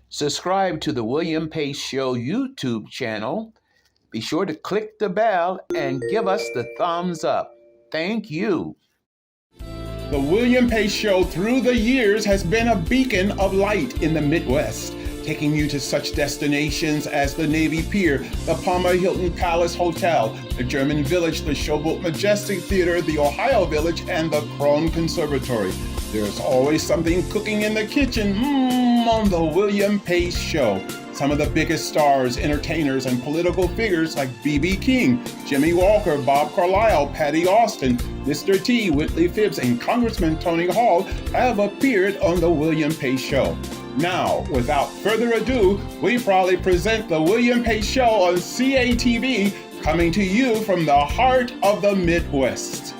Subscribe to the William Pace Show YouTube channel. Be sure to click the bell and give us the thumbs up. Thank you. The William Pace Show through the years has been a beacon of light in the Midwest, taking you to such destinations as the Navy Pier, the Palmer Hilton Palace Hotel, the German Village, the Showboat Majestic Theatre, the Ohio Village, and the Krohn Conservatory. There's always something cooking in the kitchen on the William Pace Show. Some of the biggest stars, entertainers, and political figures like B.B. King, Jimmy Walker, Bob Carlisle, Patti Austin, Mr. T, Whitley Phibbs, and Congressman Tony Hall have appeared on the William Pace Show. Now, without further ado, we proudly present the William Pace Show on CATV, coming to you from the heart of the Midwest.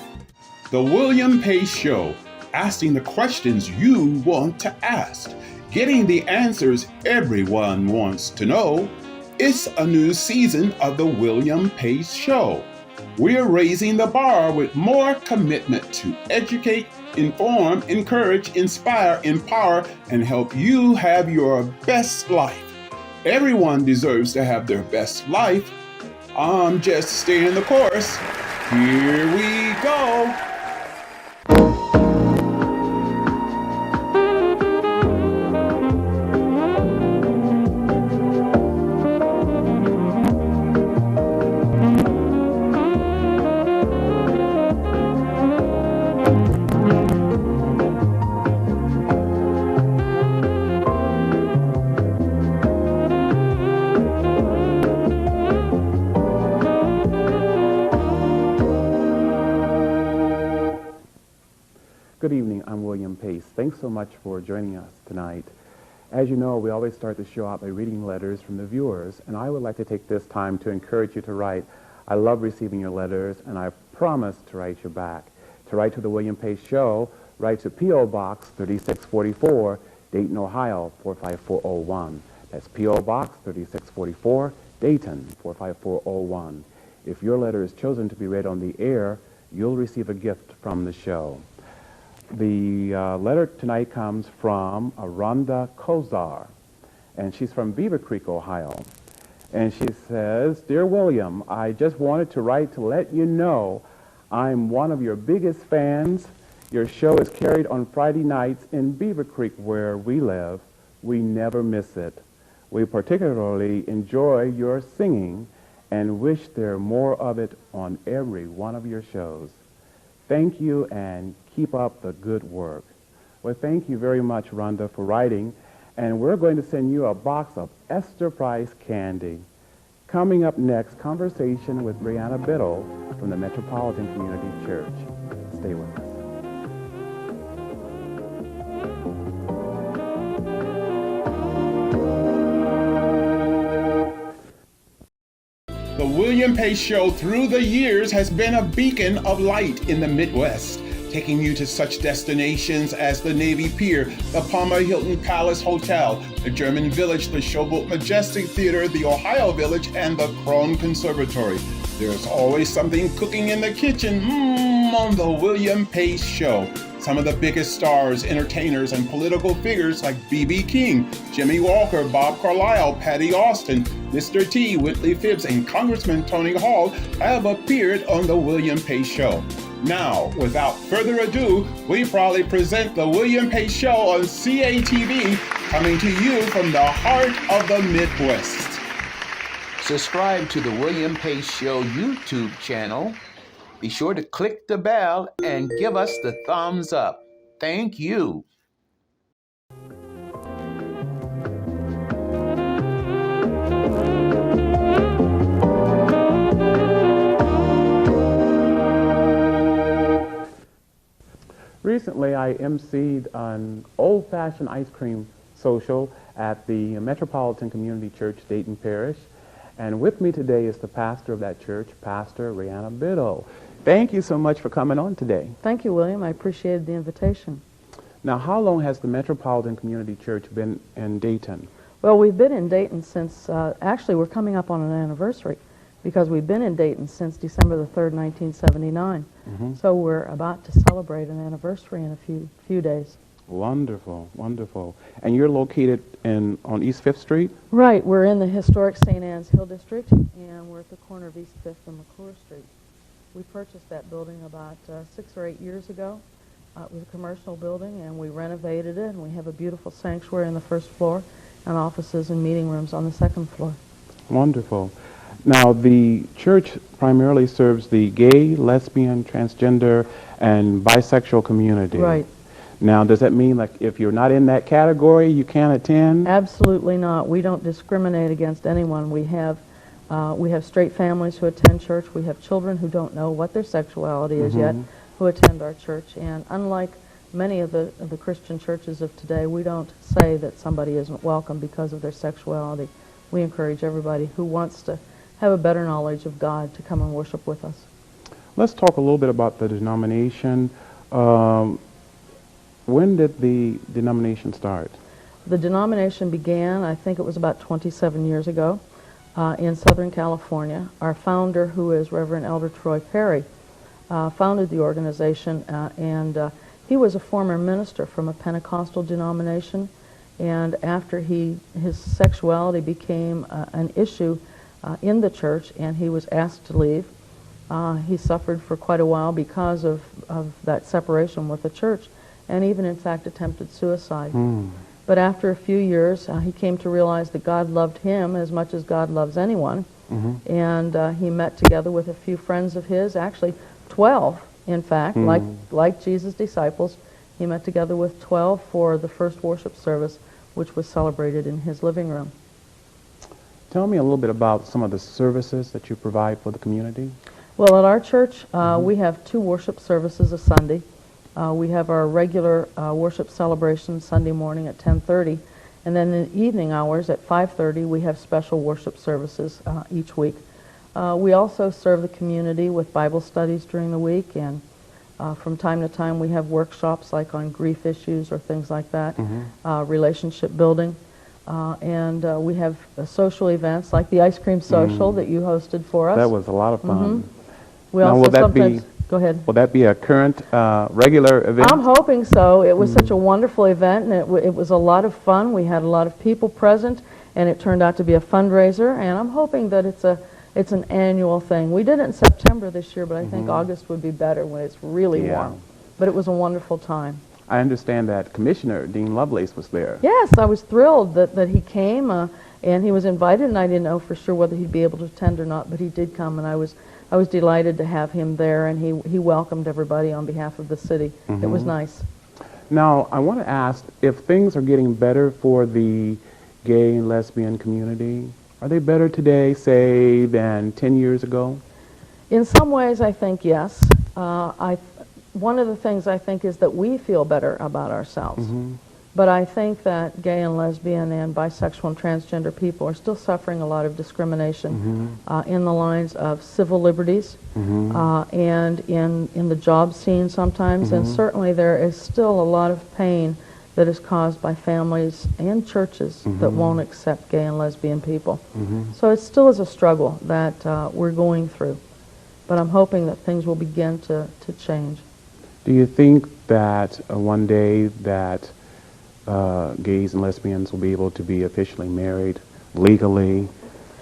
The William Pace Show, asking the questions you want to ask, getting the answers everyone wants to know. It's a new season of the William Pace Show. We're raising the bar with more commitment to educate, inform, encourage, inspire, empower, and help you have your best life. Everyone deserves to have their best life. I'm just staying the course. Here we go. Good evening, I'm William Pace. Thanks so much for joining us tonight. As you know, we always start the show out by reading letters from the viewers, and I would like to take this time to encourage you to write. I love receiving your letters, and I promise to write you back. To write to the William Pace Show, write to P.O. Box 3644, Dayton, Ohio 45401. That's P.O. Box 3644, Dayton 45401. If your letter is chosen to be read on the air, you'll receive a gift from the show. The letter tonight comes from Rhonda Kozar, and she's from Beaver Creek, Ohio. And she says, Dear William, I just wanted to write to let you know I'm one of your biggest fans. Your show is carried on Friday nights in Beaver Creek, where we live. We never miss it. We particularly enjoy your singing and wish there more of it on every one of your shows. Thank you and keep up the good work. Well, thank you very much, Rhonda, for writing. And we're going to send you a box of Esther Price candy. Coming up next, conversation with Brianna Biddle from the Metropolitan Community Church. Stay with us. The William Pace Show through the years has been a beacon of light in the Midwest, taking you to such destinations as the Navy Pier, the Palmer Hilton Palace Hotel, the German Village, the Showboat Majestic Theatre, the Ohio Village, and the Krohn Conservatory. There's always something cooking in the kitchen on the William Pace Show. Some of the biggest stars, entertainers, and political figures like B.B. King, Jimmy Walker, Bob Carlisle, Patti Austin, Mr. T, Whitley Phibbs, and Congressman Tony Hall have appeared on the William Pace Show. Now, without further ado, we proudly present the William Pace Show on CATV, coming to you from the heart of the Midwest. Subscribe to the William Pace Show YouTube channel. Be sure to click the bell and give us the thumbs up. Thank you. Recently, I emceed an old-fashioned ice cream social at the Metropolitan Community Church, Dayton Parish. And with me today is the pastor of that church, Pastor Brianna Biddle. Thank you so much for coming on today. Thank you, William. I appreciated the invitation. Now, how long has the Metropolitan Community Church been in Dayton? Well, we've been in Dayton since, actually, we're coming up on an anniversary because we've been in Dayton since December the 3rd, 1979. So we're about to celebrate an anniversary in a few days. Wonderful, wonderful. And you're located on East 5th Street? Right, we're in the historic St. Anne's Hill District, and we're at the corner of East 5th and McClure Street. We purchased that building about 6 or 8 years ago. It was a commercial building, and we renovated it, and we have a beautiful sanctuary on the first floor and offices and meeting rooms on the second floor. Wonderful. Now, the church primarily serves the gay, lesbian, transgender, and bisexual community. Right. Now, does that mean, like, if you're not in that category, you can't attend? Absolutely not. We don't discriminate against anyone. We have straight families who attend church. We have children who don't know what their sexuality is yet who attend our church. And unlike many of the Christian churches of today, we don't say that somebody isn't welcome because of their sexuality. We encourage everybody who wants to have a better knowledge of God to come and worship with us. Let's talk a little bit about the denomination. When did the denomination start? The denomination began, I think it was about 27 years ago, in Southern California. Our founder, who is Reverend Elder Troy Perry, founded the organization, and he was a former minister from a Pentecostal denomination, and after his sexuality became an issue in the church and he was asked to leave, he suffered for quite a while because of that separation with the church, and even in fact attempted suicide. But after a few years, he came to realize that God loved him as much as God loves anyone, and he met together with a few friends of his, actually 12 in fact, like Jesus' disciples. He met together with 12 for the first worship service, which was celebrated in his living room. Tell me a little bit about some of the services that you provide for the community. Well, at our church, we have 2 worship services a Sunday. We have our regular worship celebration Sunday morning at 10:30, and then in the evening hours at 5:30 we have special worship services each week. We also serve the community with Bible studies during the week, and from time to time we have workshops like on grief issues or things like that, relationship building, and we have social events like the ice cream social that you hosted for us. That was a lot of fun. We now, also will that sometimes be, go ahead. Will that be a current regular event? I'm hoping so. It was such a wonderful event, and it was a lot of fun. We had a lot of people present, and it turned out to be a fundraiser, and I'm hoping that it's an annual thing. We did it in September this year, but I think August would be better when it's really warm. But it was a wonderful time. I understand that Commissioner Dean Lovelace was there. Yes, I was thrilled that he came, and he was invited, and I didn't know for sure whether he'd be able to attend or not, but he did come, and I was delighted to have him there, and he welcomed everybody on behalf of the city. It was nice. Now, I want to ask if things are getting better for the gay and lesbian community. Are they better today, say, than 10 years ago? In some ways, I think yes. One of the things I think is that we feel better about ourselves. But I think that gay and lesbian and bisexual and transgender people are still suffering a lot of discrimination in the lines of civil liberties and in the job scene sometimes. And certainly there is still a lot of pain that is caused by families and churches that won't accept gay and lesbian people. So it still is a struggle that we're going through. But I'm hoping that things will begin to change. Do you think that one day that gays and lesbians will be able to be officially married, legally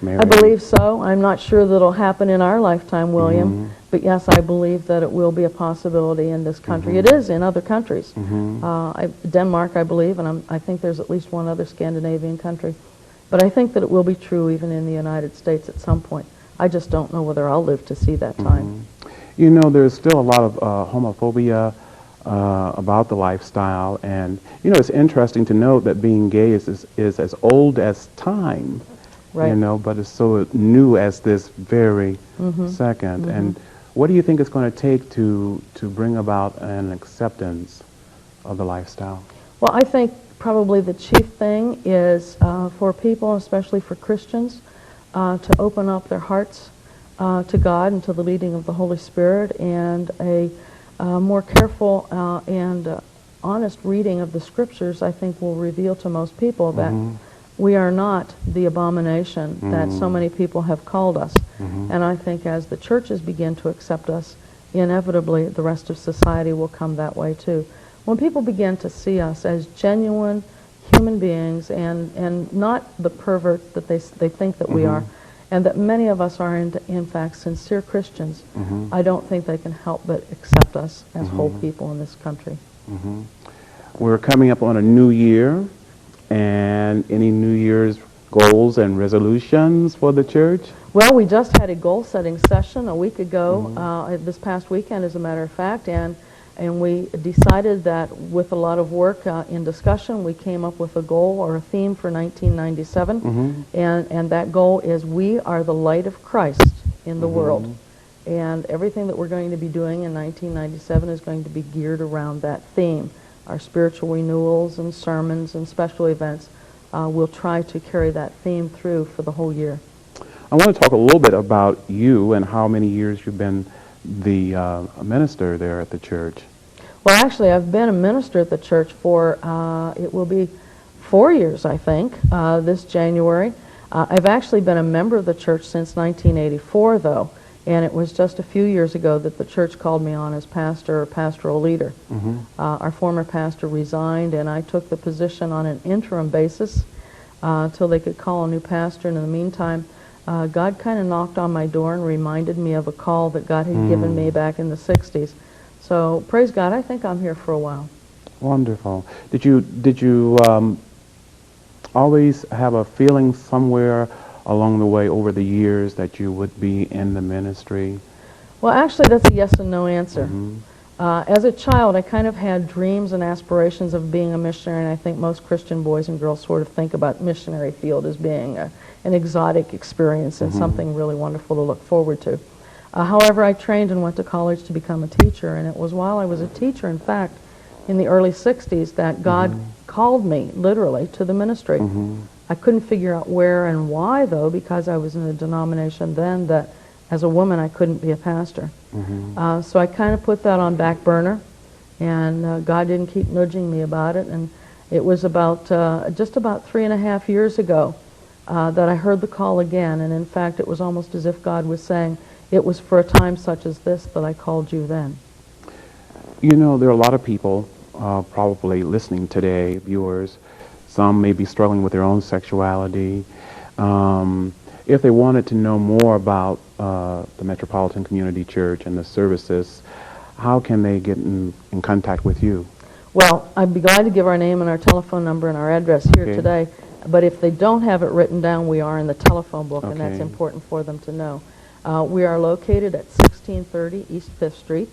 married? I believe so. I'm not sure that it'll happen in our lifetime, William, but yes, I believe that it will be a possibility in this country. It is in other countries. Denmark, I believe, and I think there's at least one other Scandinavian country. But I think that it will be true even in the United States at some point. I just don't know whether I'll live to see that time. You know, there's still a lot of homophobia about the lifestyle, and you know, it's interesting to note that being gay is as old as time, you know, but it's so new as this very second. And what do you think it's going to take to bring about an acceptance of the lifestyle? Well, I think probably the chief thing is for people, especially for Christians, to open up their hearts to God and to the leading of the Holy Spirit, and a more careful and honest reading of the Scriptures, I think, will reveal to most people that we are not the abomination that so many people have called us. And I think as the churches begin to accept us, inevitably the rest of society will come that way too. When people begin to see us as genuine human beings and not the perverts that they think that we are, and that many of us are in fact sincere Christians, I don't think they can help but accept us as whole people in this country. We're coming up on a new year, and any New Year's goals and resolutions for the church? Well, we just had a goal-setting session a week ago, this past weekend, as a matter of fact, and we decided that with a lot of work in discussion, we came up with a goal or a theme for 1997, and that goal is we are the light of Christ in the world. And everything that we're going to be doing in 1997 is going to be geared around that theme. Our spiritual renewals and sermons and special events will try to carry that theme through for the whole year. I want to talk a little bit about you and how many years you've been the minister there at the church. Well, actually, I've been a minister at the church for, it will be 4 years, I think, this January. I've actually been a member of the church since 1984, though, and it was just a few years ago that the church called me on as pastor or pastoral leader. Our former pastor resigned, and I took the position on an interim basis until they could call a new pastor, and in the meantime, God kind of knocked on my door and reminded me of a call that God had given me back in the 60s. So, praise God, I think I'm here for a while. Wonderful. Did you always have a feeling somewhere along the way over the years that you would be in the ministry? Well, actually, that's a yes and no answer. As a child, I kind of had dreams and aspirations of being a missionary, and I think most Christian boys and girls sort of think about missionary field as being an exotic experience and something really wonderful to look forward to. However, I trained and went to college to become a teacher, and it was while I was a teacher, in fact, in the early 60s, that God called me, literally, to the ministry. I couldn't figure out where and why, though, because I was in a denomination then that, as a woman, I couldn't be a pastor. So I kind of put that on back burner, and God didn't keep nudging me about it, and it was about just about 3.5 years ago that I heard the call again, and in fact, it was almost as if God was saying, it was for a time such as this that I called you then. You know, there are a lot of people probably listening today, viewers. Some may be struggling with their own sexuality. If they wanted to know more about the Metropolitan Community Church and the services, how can they get in contact with you? Well, I'd be glad to give our name and our telephone number and our address here today, but if they don't have it written down, we are in the telephone book, and that's important for them to know. We are located at 1630 East 5th Street,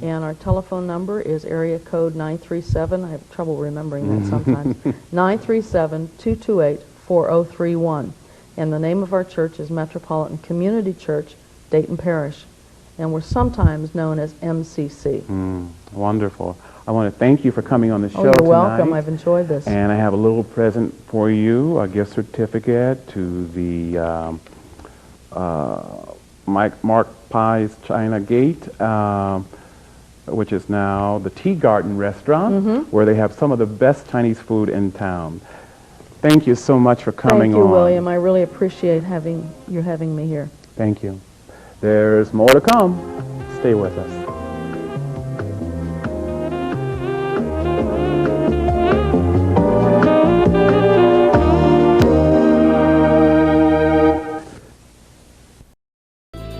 and our telephone number is area code 937, I have trouble remembering that sometimes, 937-228-4031. And the name of our church is Metropolitan Community Church, Dayton Parish, and we're sometimes known as MCC. Wonderful. I want to thank you for coming on the show tonight. You're welcome. I've enjoyed this. And I have a little present for you, a gift certificate to the Mark Pie's China Gate, which is now the Tea Garden restaurant, where they have some of the best Chinese food in town. Thank you so much for coming on. Thank you, William. I really appreciate having me here. Thank you. There's more to come. Stay with us.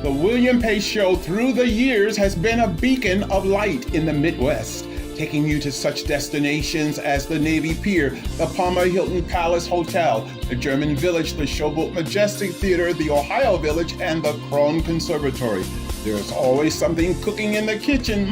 The William Pace Show through the years has been a beacon of light in the Midwest, taking you to such destinations as the Navy Pier, the Palmer Hilton Palace Hotel, the German Village, the Showboat Majestic Theatre, the Ohio Village, and the Krohn Conservatory. There's always something cooking in the kitchen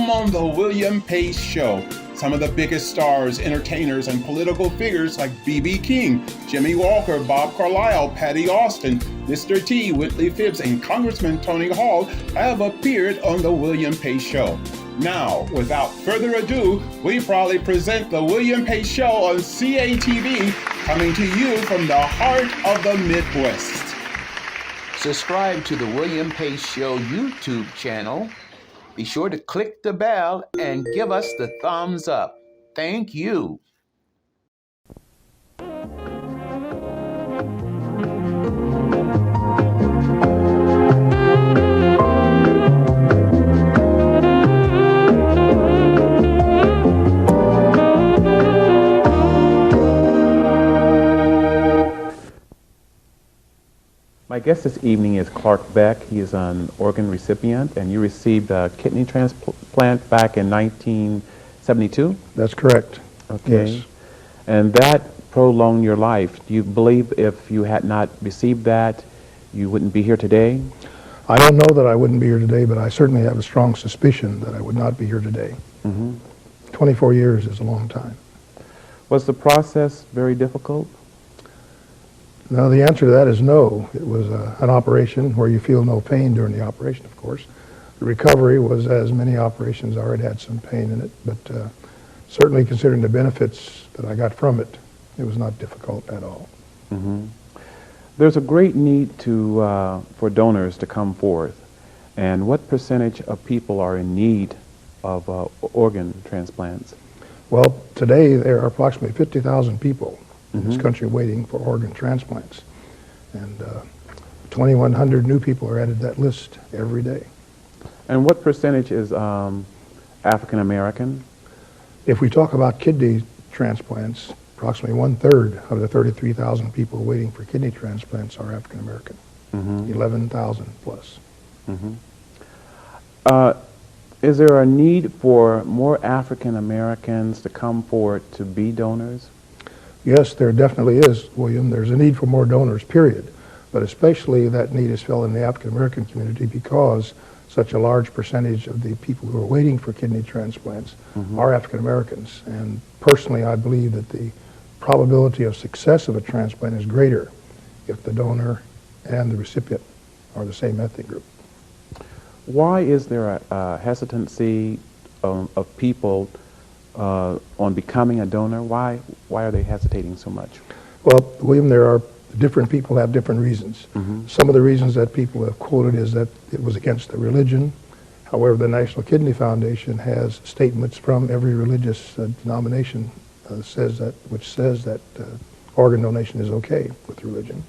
on the William Pace Show. Some of the biggest stars, entertainers, and political figures like B.B. King, Jimmy Walker, Bob Carlisle, Patti Austin, Mr. T, Whitley Phibbs, and Congressman Tony Hall have appeared on the William Pace Show. Now, without further ado, we proudly present the William Pace Show on CATV, coming to you from the heart of the Midwest. Subscribe to the William Pace Show YouTube channel. Be sure to click the bell and give us the thumbs up. Thank you. My guest this evening is Clark Beck. He is an organ recipient, and you received a kidney transplant back in 1972? That's correct. Okay. Yes. And that prolonged your life. Do you believe if you had not received that, you wouldn't be here today? I don't know that I wouldn't be here today, but I certainly have a strong suspicion that I would not be here today. 24 years is a long time. Was the process very difficult? Now, the answer to that is no. It was an operation where you feel no pain during the operation, of course. The recovery was, as many operations are, it had some pain in it, but certainly considering the benefits that I got from it, it was not difficult at all. There's a great need for donors to come forth. And what percentage of people are in need of organ transplants? Well, today there are approximately 50,000 people in this country waiting for organ transplants. And 2,100 new people are added to that list every day. And what percentage is African American? If we talk about kidney transplants, approximately 1/3 of the 33,000 people waiting for kidney transplants are African American, 11,000 plus. Is there a need for more African Americans to come forward to be donors? Yes, there definitely is, William. There's a need for more donors, period. But especially that need is felt in the African American community because such a large percentage of the people who are waiting for kidney transplants are African Americans. And personally, I believe that the probability of success of a transplant is greater if the donor and the recipient are the same ethnic group. Why is there a hesitancy of people on becoming a donor? Why are they hesitating so much? Well, William, different people have different reasons. Some of the reasons that people have quoted is that it was against the religion. However, the National Kidney Foundation has statements from every religious denomination which says that organ donation is okay with religion.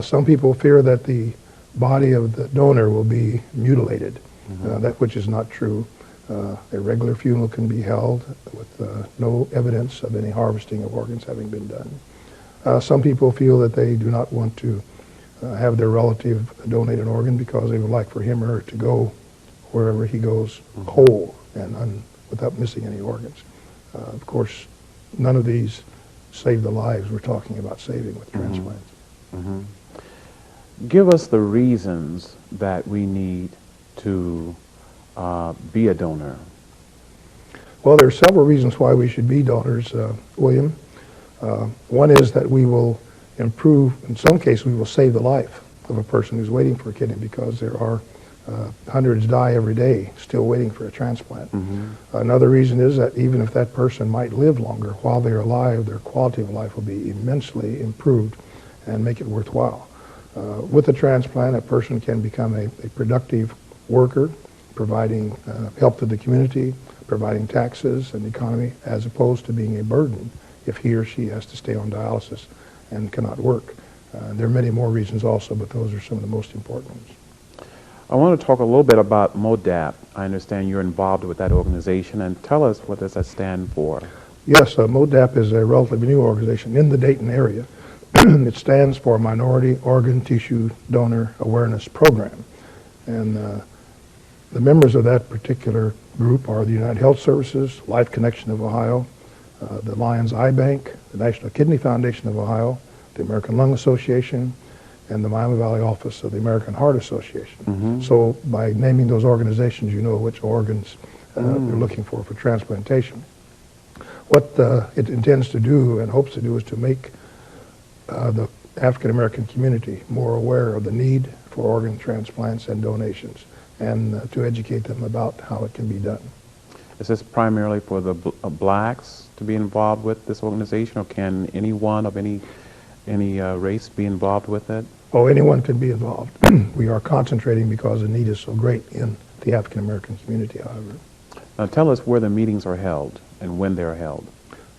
Some people fear that the body of the donor will be mutilated, that which is not true. A regular funeral can be held with no evidence of any harvesting of organs having been done. Some people feel that they do not want to have their relative donate an organ because they would like for him or her to go wherever he goes whole and without missing any organs. Of course, none of these save the lives we're talking about saving with transplants. Give us the reasons that we need to be a donor. Well, there are several reasons why we should be donors, William. One is that we will improve, in some cases, we will save the life of a person who's waiting for a kidney because there are hundreds die every day still waiting for a transplant. Another reason is that even if that person might live longer, while they're alive, their quality of life will be immensely improved and make it worthwhile. With a transplant, a person can become a productive worker, providing help to the community, providing taxes and the economy, as opposed to being a burden if he or she has to stay on dialysis and cannot work. There are many more reasons also, but those are some of the most important ones. I want to talk a little bit about MODAP. I understand you're involved with that organization, and tell us what does that stand for? Yes, MODAP is a relatively new organization in the Dayton area. It stands for Minority Organ Tissue Donor Awareness Program. And the members of that particular group are the United Health Services, Life Connection of Ohio, the Lions Eye Bank, the National Kidney Foundation of Ohio, the American Lung Association, and the Miami Valley office of the American Heart Association. So by naming those organizations, you know which organs they're looking for transplantation. What it intends to do and hopes to do is to make the African American community more aware of the need for organ transplants and donations, and to educate them about how it can be done. Is this primarily for the blacks to be involved with this organization, or can anyone of any race be involved with it? Oh, anyone can be involved. We are concentrating because the need is so great in the African American community, however. Now tell us where the meetings are held and when they're held.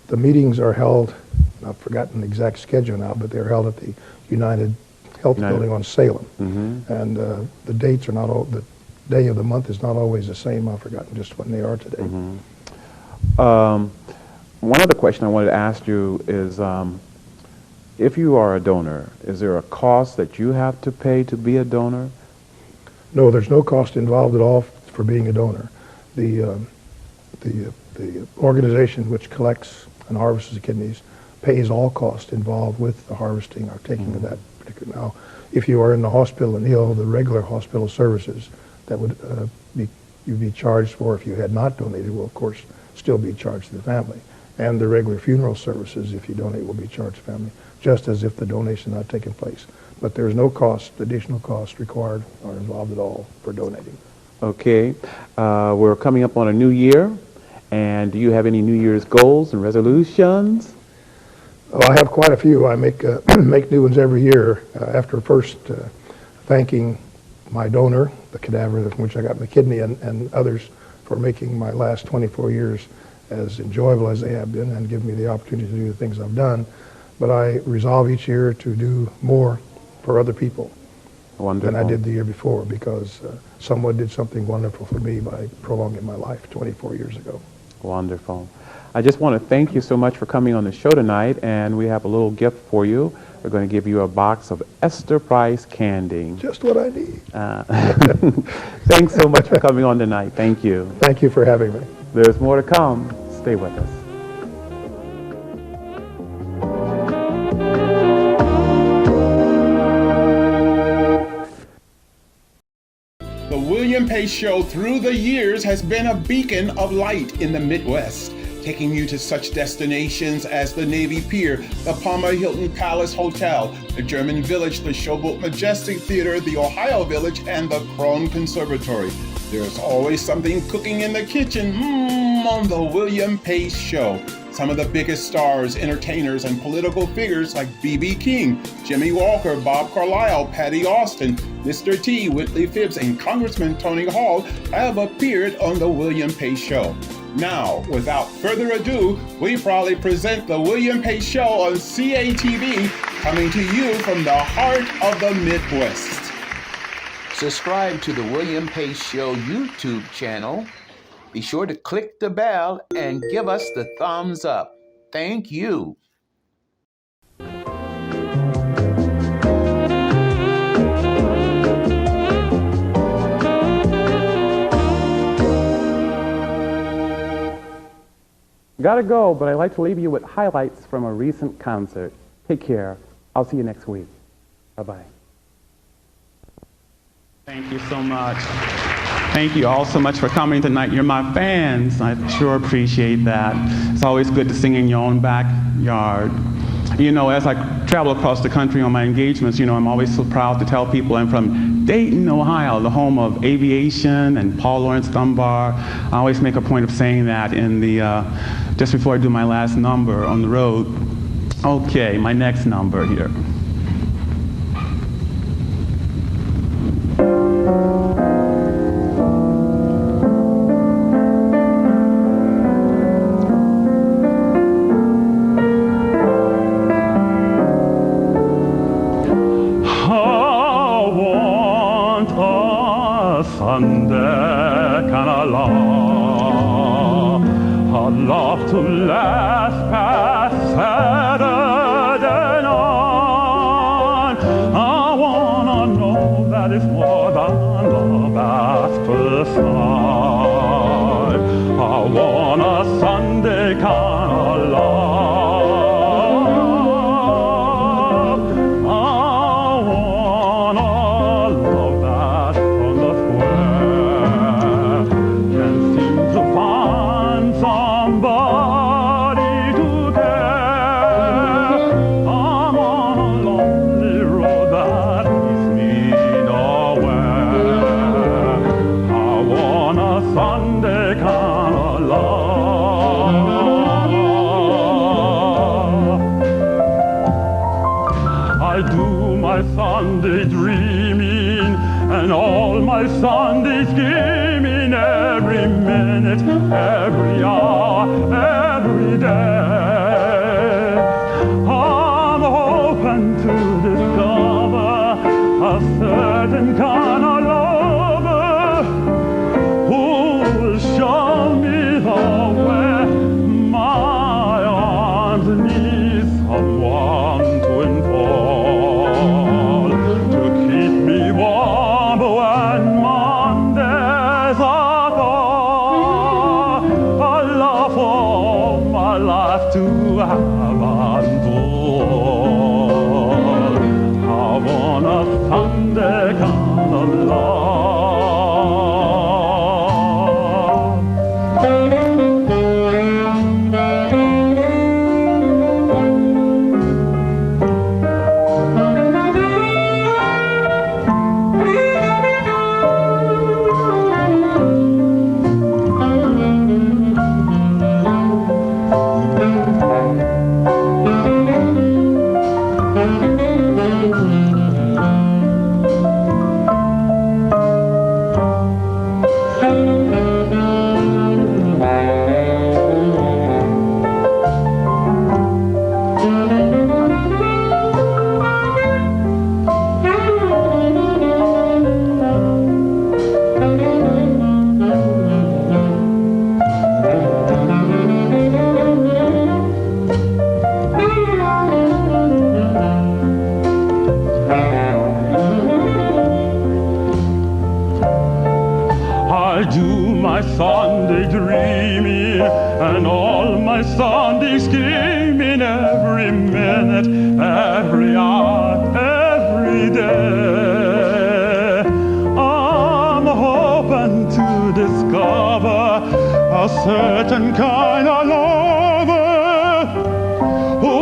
The meetings are held, I've forgotten the exact schedule now, but they're held at the United Health Building on Salem. And the dates are not all, the day of the month is not always the same. I've forgotten just when they are today. One other question I wanted to ask you is, If you are a donor, is there a cost that you have to pay to be a donor? No, there's no cost involved at all for being a donor. The organization which collects and harvests the kidneys pays all costs involved with the harvesting or taking of that particular. Now, if you are in the hospital and ill, the regular hospital services that would you'd be charged for if you had not donated will, of course, still be charged to the family. And the regular funeral services, if you donate, will be charged to the family, just as if the donation had not taken place. But there's no cost, additional cost required or involved at all for donating. Okay. We're coming up on a new year. And do you have any New Year's goals and resolutions? Oh, I have quite a few. I make new ones every year. After first thanking my donor, the cadaver from which I got my kidney, and others for making my last 24 years as enjoyable as they have been and give me the opportunity to do the things I've done. But I resolve each year to do more for other people Wonderful. than I did the year before, because someone did something wonderful for me by prolonging my life 24 years ago. Wonderful. I just want to thank you so much for coming on the show tonight, and we have a little gift for you. We're going to give you a box of Esther Price candy. Just what I need. Thanks so much for coming on tonight. Thank you. Thank you for having me. There's more to come. Stay with us. The William Pace Show through the years has been a beacon of light in the Midwest, taking you to such destinations as the Navy Pier, the Palmer Hilton Palace Hotel, the German Village, the Showboat Majestic Theatre, the Ohio Village, and the Krohn Conservatory. There's always something cooking in the kitchen on the William Pace Show. Some of the biggest stars, entertainers, and political figures like B.B. King, Jimmy Walker, Bob Carlisle, Patti Austin, Mr. T, Whitley Phibbs, and Congressman Tony Hall have appeared on the William Pace Show. Now, without further ado, we proudly present the William Pace Show on CATV, coming to you from the heart of the Midwest. Subscribe to the William Pace Show YouTube channel. Be sure to click the bell and give us the thumbs up. Thank you. Gotta go, but I'd like to leave you with highlights from a recent concert. Take care. I'll see you next week. Bye-bye. Thank you so much. Thank you all so much for coming tonight. You're my fans. I sure appreciate that. It's always good to sing in your own backyard. You know, as I travel across the country on my engagements, you know, I'm always so proud to tell people I'm from Dayton, Ohio, the home of aviation and Paul Laurence Dunbar. I always make a point of saying that in the, just before I do my last number on the road. Okay, my next number here. Sunday can allow a love to last past Saturday night. I wanna know that it's more than love at first sight. I want a Sunday kind of love. Sunday dreaming and all my Sunday scheming, every minute, every hour, every day. I'm hoping to discover a certain kind of lover who will show me the way. My arms need someone to certain kind of lover who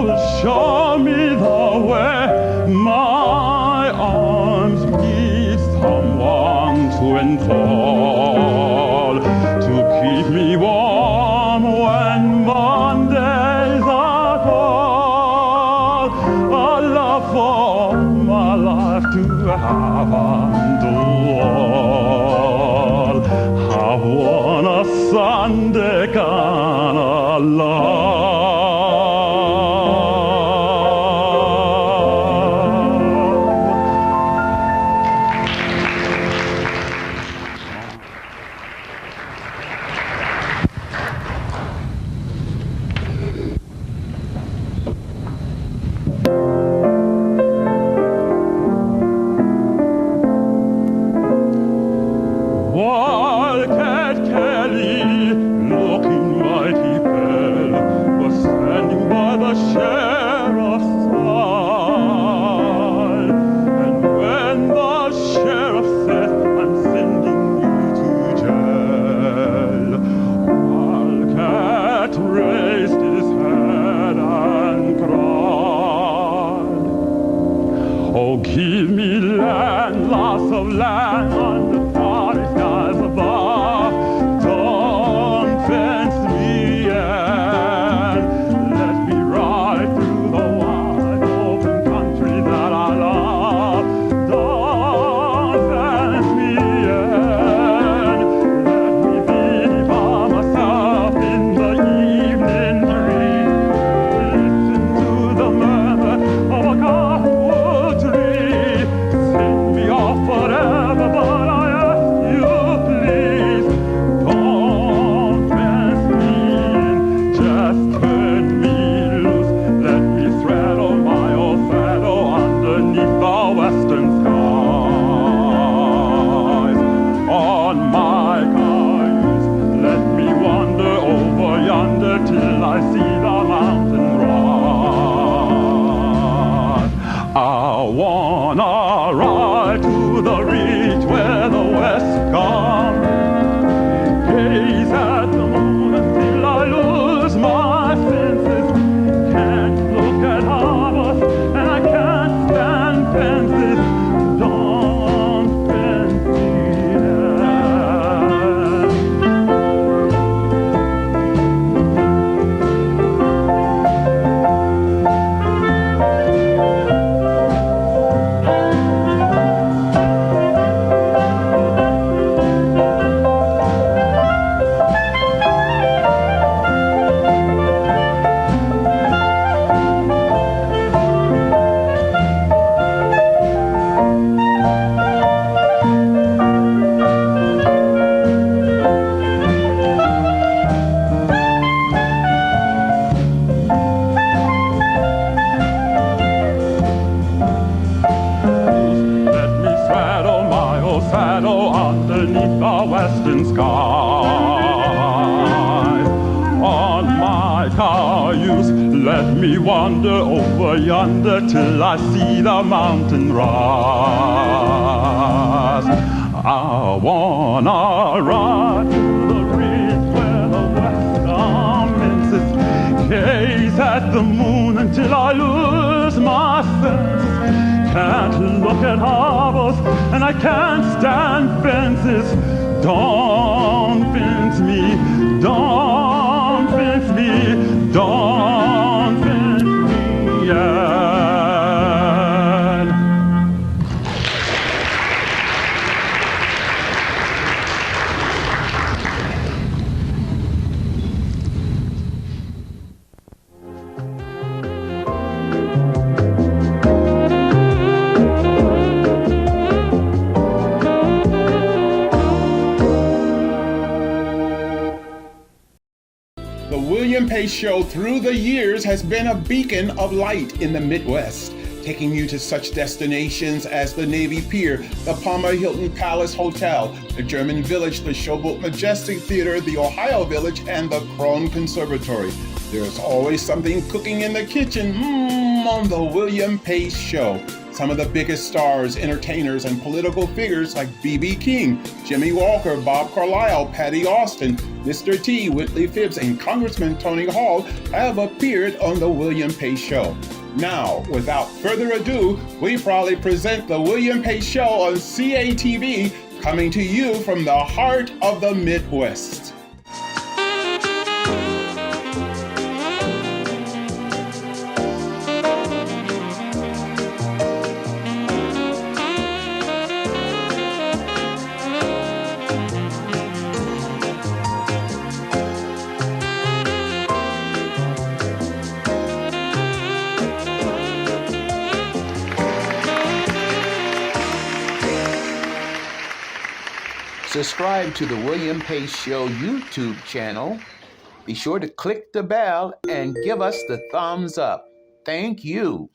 will show me the way. My arms need someone to enfold, to keep me warm when Mondays are cold. A love for my life to have and do all. I want a Sunday kind of love. Wildcat Kelly, looking mighty pale, was standing by the sheriff's side. And when the sheriff said, I'm sending you to jail, Wildcat raised his head and cried, oh, give me land, lots of land under starry skies above. Don't fence me in, let me ride through the wide open country that I love. Don't fence me in, let me be by myself in the evening dream. Listen to the murmur of a cottonwood tree. Send me off forever, but I ask you please, don't fence me in, just turn me loose. Let me straddle my old saddle underneath the western skies. On my cayuse, let me wander over yonder till I see the mountain rise. I wanna ride to the reach where the west comes. Gaze at the moon until I lose my senses. Can't look at harbors and I can't stand fences. Don't fence me in. Let me straddle my old saddle underneath the western skies. On my cayuse, let me wander over yonder till I see the mountain rise. I wanna ride to the ridge where the west commences. Gaze at the moon until I lose my senses. Can't look at harbors and I can't stand fences. Don't fence me, don't fence me, don't fence me in. The William Pace Show through the years has been a beacon of light in the Midwest, taking you to such destinations as the Navy Pier, the Palmer Hilton Palace Hotel, the German Village, the Showboat Majestic Theatre, the Ohio Village, and the Krohn Conservatory. There's always something cooking in the kitchen on the William Pace Show. Some of the biggest stars, entertainers, and political figures like B.B. King, Jimmy Walker, Bob Carlisle, Patti Austin, Mr. T, Whitley Phibbs, and Congressman Tony Hall have appeared on The William Pace Show. Now, without further ado, we proudly present The William Pace Show on CATV, coming to you from the heart of the Midwest. Subscribe to the William Pace Show YouTube channel. Be sure to click the bell and give us the thumbs up. Thank you.